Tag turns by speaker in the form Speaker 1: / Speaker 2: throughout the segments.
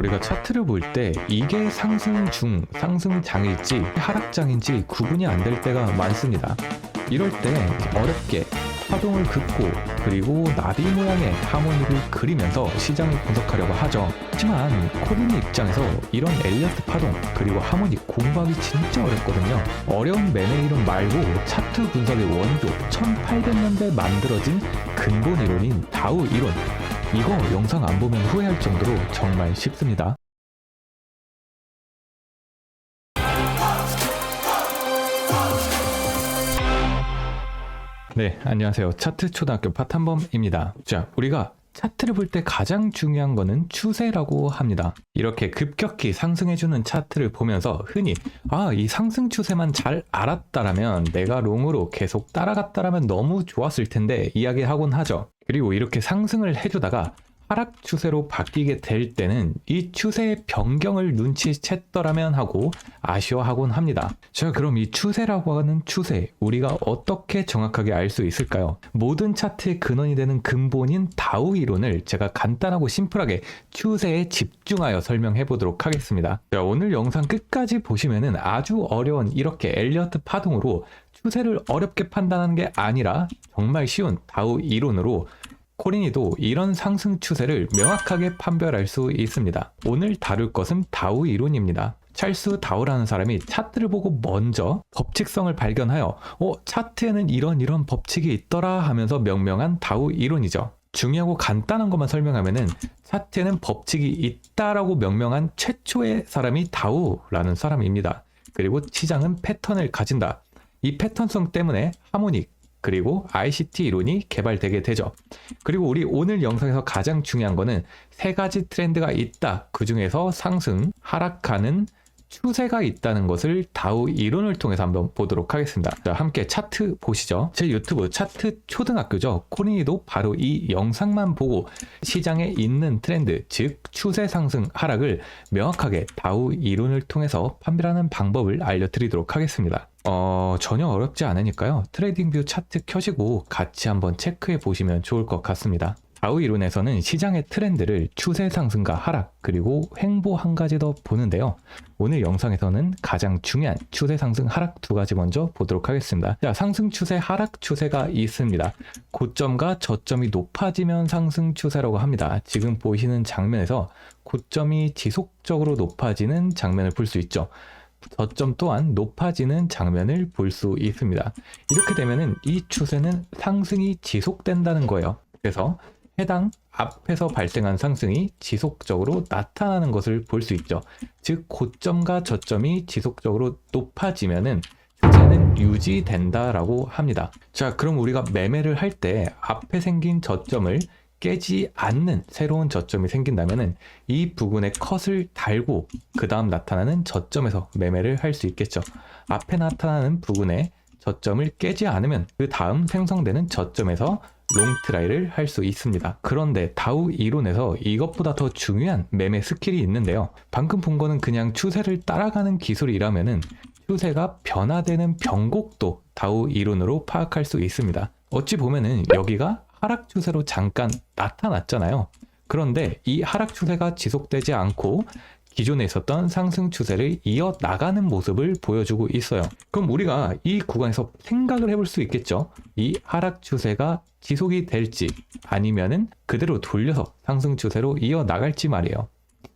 Speaker 1: 우리가 차트를 볼 때 이게 상승 중, 상승장일지 하락장인지 구분이 안 될 때가 많습니다. 이럴 때 어렵게 파동을 긋고 그리고 나비 모양의 하모닉을 그리면서 시장을 분석하려고 하죠. 하지만 코린이 입장에서 이런 엘리어트 파동 그리고 하모닉 공부하기 진짜 어렵거든요. 어려운 매매 이론 말고 차트 분석의 원조 1800년대 만들어진 근본 이론인 다우 이론, 이거 영상 안 보면 후회할 정도로 정말 쉽습니다. 네, 안녕하세요. 차트 초등학교 파탄범입니다. 자, 우리가 차트를 볼 때 가장 중요한 거는 추세라고 합니다. 이렇게 급격히 상승해주는 차트를 보면서 흔히 이 상승 추세만 잘 알았다라면 내가 롱으로 계속 따라갔다라면 너무 좋았을 텐데 이야기하곤 하죠. 그리고 이렇게 상승을 해주다가 하락 추세로 바뀌게 될 때는 이 추세의 변경을 눈치챘더라면 하고 아쉬워하곤 합니다. 자, 그럼 이 추세라고 하는 추세, 우리가 어떻게 정확하게 알 수 있을까요? 모든 차트의 근원이 되는 근본인 다우 이론을 제가 간단하고 심플하게 추세에 집중하여 설명해 보도록 하겠습니다. 자, 오늘 영상 끝까지 보시면은 아주 어려운 이렇게 엘리어트 파동으로 추세를 어렵게 판단하는 게 아니라 정말 쉬운 다우 이론으로 코린이도 이런 상승 추세를 명확하게 판별할 수 있습니다. 오늘 다룰 것은 다우 이론입니다. 찰스 다우라는 사람이 차트를 보고 먼저 법칙성을 발견하여 차트에는 이런 법칙이 있더라 하면서 명명한 다우 이론이죠. 중요하고 간단한 것만 설명하면은 차트에는 법칙이 있다라고 명명한 최초의 사람이 다우라는 사람입니다. 그리고 시장은 패턴을 가진다. 이 패턴성 때문에 하모닉 그리고 ICT 이론이 개발되게 되죠. 그리고 우리 오늘 영상에서 가장 중요한 거는 세 가지 트렌드가 있다. 그 중에서 상승, 하락하는 추세가 있다는 것을 다우 이론을 통해서 한번 보도록 하겠습니다. 자, 함께 차트 보시죠. 제 유튜브 차트 초등학교죠. 코린이도 바로 이 영상만 보고 시장에 있는 트렌드, 즉 추세 상승, 하락을 명확하게 다우 이론을 통해서 판별하는 방법을 알려드리도록 하겠습니다. 전혀 어렵지 않으니까요. 트레이딩뷰 차트 켜시고 같이 한번 체크해 보시면 좋을 것 같습니다. 다우 이론에서는 시장의 트렌드를 추세 상승과 하락 그리고 횡보 한 가지 더 보는데요. 오늘 영상에서는 가장 중요한 추세 상승 하락 두 가지 먼저 보도록 하겠습니다. 자, 상승 추세 하락 추세가 있습니다. 고점과 저점이 높아지면 상승 추세라고 합니다. 지금 보시는 장면에서 고점이 지속적으로 높아지는 장면을 볼 수 있죠. 저점 또한 높아지는 장면을 볼 수 있습니다. 이렇게 되면은 이 추세는 상승이 지속된다는 거예요. 그래서 해당 앞에서 발생한 상승이 지속적으로 나타나는 것을 볼 수 있죠. 즉 고점과 저점이 지속적으로 높아지면은 추세는 유지된다라고 합니다. 자, 그럼 우리가 매매를 할 때 앞에 생긴 저점을 깨지 않는 새로운 저점이 생긴다면은 이 부분에 컷을 달고 그 다음 나타나는 저점에서 매매를 할 수 있겠죠. 앞에 나타나는 부분에 저점을 깨지 않으면 그 다음 생성되는 저점에서 롱트라이를 할 수 있습니다. 그런데 다우 이론에서 이것보다 더 중요한 매매 스킬이 있는데요. 방금 본 거는 그냥 추세를 따라가는 기술이라면은 추세가 변화되는 변곡도 다우 이론으로 파악할 수 있습니다. 어찌 보면은 여기가 하락 추세로 잠깐 나타났잖아요. 그런데 이 하락 추세가 지속되지 않고 기존에 있었던 상승 추세를 이어나가는 모습을 보여주고 있어요. 그럼 우리가 이 구간에서 생각을 해볼 수 있겠죠. 이 하락 추세가 지속이 될지 아니면은 그대로 돌려서 상승 추세로 이어나갈지 말이에요.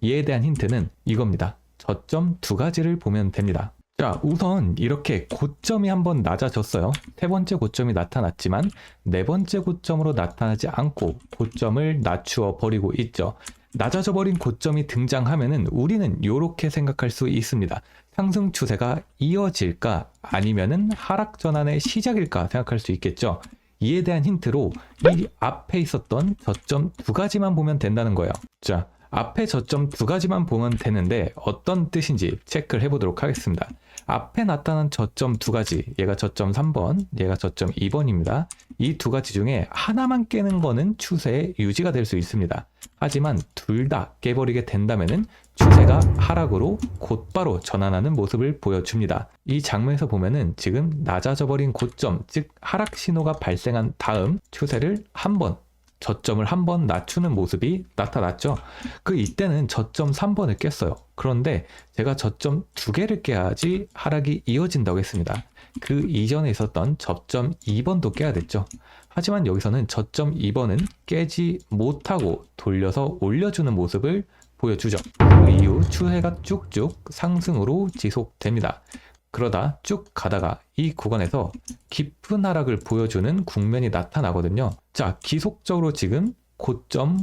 Speaker 1: 이에 대한 힌트는 이겁니다. 저점 두 가지를 보면 됩니다. 자, 우선 이렇게 고점이 한번 낮아졌어요. 세 번째 고점이 나타났지만 네 번째 고점으로 나타나지 않고 고점을 낮추어 버리고 있죠. 낮아져 버린 고점이 등장하면은 우리는 이렇게 생각할 수 있습니다. 상승 추세가 이어질까 아니면은 하락 전환의 시작일까 생각할 수 있겠죠. 이에 대한 힌트로 이 앞에 있었던 저점 두 가지만 보면 된다는 거예요. 자, 앞에 저점 두 가지만 보면 되는데 어떤 뜻인지 체크를 해보도록 하겠습니다. 앞에 나타난 저점 두 가지, 얘가 저점 3번, 얘가 저점 2번입니다. 이 두 가지 중에 하나만 깨는 거는 추세의 유지가 될 수 있습니다. 하지만 둘 다 깨버리게 된다면은 추세가 하락으로 곧바로 전환하는 모습을 보여줍니다. 이 장면에서 보면은 지금 낮아져 버린 고점, 즉 하락 신호가 발생한 다음 추세를 한번 저점을 한번 낮추는 모습이 나타났죠. 이때는 저점 3번을 깼어요. 그런데 제가 저점 2개를 깨야지 하락이 이어진다고 했습니다. 그 이전에 있었던 저점 2번도 깨야 됐죠. 하지만 여기서는 저점 2번은 깨지 못하고 돌려서 올려주는 모습을 보여주죠. 그 이후 추세가 쭉쭉 상승으로 지속됩니다. 그러다 쭉 가다가 이 구간에서 깊은 하락을 보여주는 국면이 나타나거든요. 자, 기속적으로 지금 고점을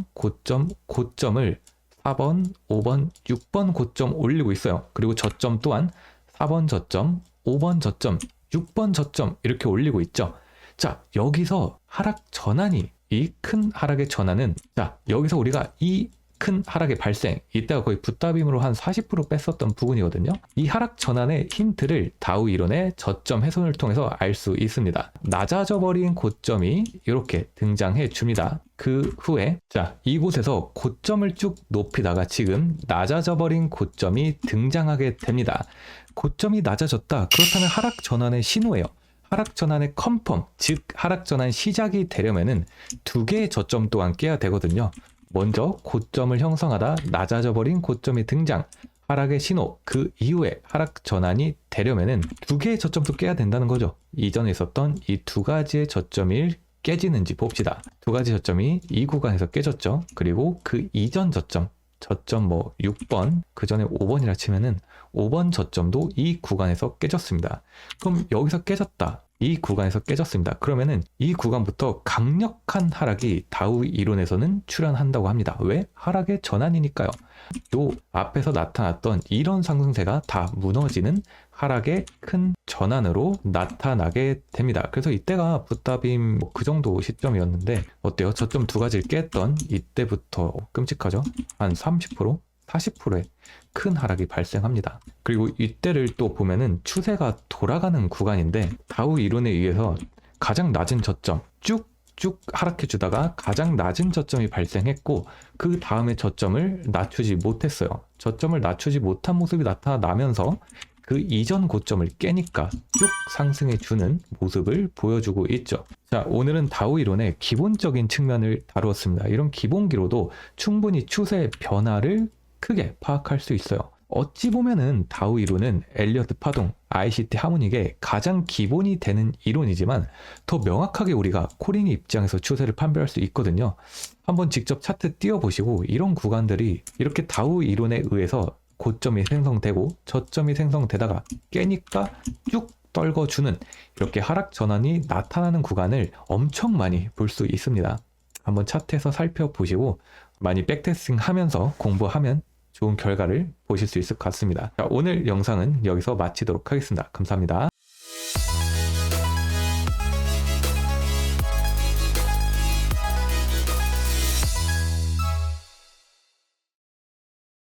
Speaker 1: 4번, 5번, 6번 고점 올리고 있어요. 그리고 저점 또한 4번 저점, 5번 저점, 6번 저점 이렇게 올리고 있죠. 자, 여기서 하락 전환이, 이 큰 하락의 전환은, 자, 여기서 우리가 이 큰 하락의 발생, 이때가 거의 붓다빔으로 한 40% 뺐었던 부분이거든요. 이 하락 전환의 힌트를 다우 이론의 저점 훼손을 통해서 알 수 있습니다. 낮아져 버린 고점이 이렇게 등장해 줍니다. 그 후에 자, 이곳에서 고점을 쭉 높이다가 지금 낮아져 버린 고점이 등장하게 됩니다. 고점이 낮아졌다. 그렇다면 하락 전환의 신호예요. 하락 전환의 컨펌, 즉 하락 전환 시작이 되려면은 2개의 저점 또한 깨야 되거든요. 먼저 고점을 형성하다 낮아져 버린 고점이 등장, 하락의 신호, 그 이후에 하락 전환이 되려면은 2개의 저점도 깨야 된다는 거죠. 이전에 있었던 이 2가지의 저점이 깨지는지 봅시다. 2가지 저점이 이 구간에서 깨졌죠. 그리고 그 이전 저점 6번, 그 전에 5번이라 치면은 5번 저점도 이 구간에서 깨졌습니다. 그럼 여기서 깨졌다. 이 구간에서 깨졌습니다. 그러면은 이 구간부터 강력한 하락이 다우 이론에서는 출현한다고 합니다. 왜? 하락의 전환이니까요. 또 앞에서 나타났던 이런 상승세가 다 무너지는 하락의 큰 전환으로 나타나게 됩니다. 그래서 이때가 붓다빔 그 정도 시점이었는데 어때요? 저점 2가지를 깼던 이때부터 끔찍하죠? 한 30%? 40%의 큰 하락이 발생합니다. 그리고 이때를 또 보면은 추세가 돌아가는 구간인데 다우 이론에 의해서 가장 낮은 저점 쭉 하락해 주다가 가장 낮은 저점이 발생했고 그 다음에 저점을 낮추지 못했어요. 저점을 낮추지 못한 모습이 나타나면서 그 이전 고점을 깨니까 쭉 상승해 주는 모습을 보여주고 있죠. 자, 오늘은 다우 이론의 기본적인 측면을 다루었습니다. 이런 기본기로도 충분히 추세의 변화를 크게 파악할 수 있어요. 어찌 보면은 다우 이론은 엘리어트 파동, ICT 하모닉의 가장 기본이 되는 이론이지만 더 명확하게 우리가 코링의 입장에서 추세를 판별할 수 있거든요. 한번 직접 차트 띄워보시고 이런 구간들이 이렇게 다우 이론에 의해서 고점이 생성되고 저점이 생성되다가 깨니까 쭉 떨궈주는 이렇게 하락 전환이 나타나는 구간을 엄청 많이 볼 수 있습니다. 한번 차트에서 살펴보시고 많이 백테스팅 하면서 공부하면 좋은 결과를 보실 수 있을 것 같습니다. 자, 오늘 영상은 여기서 마치도록 하겠습니다. 감사합니다.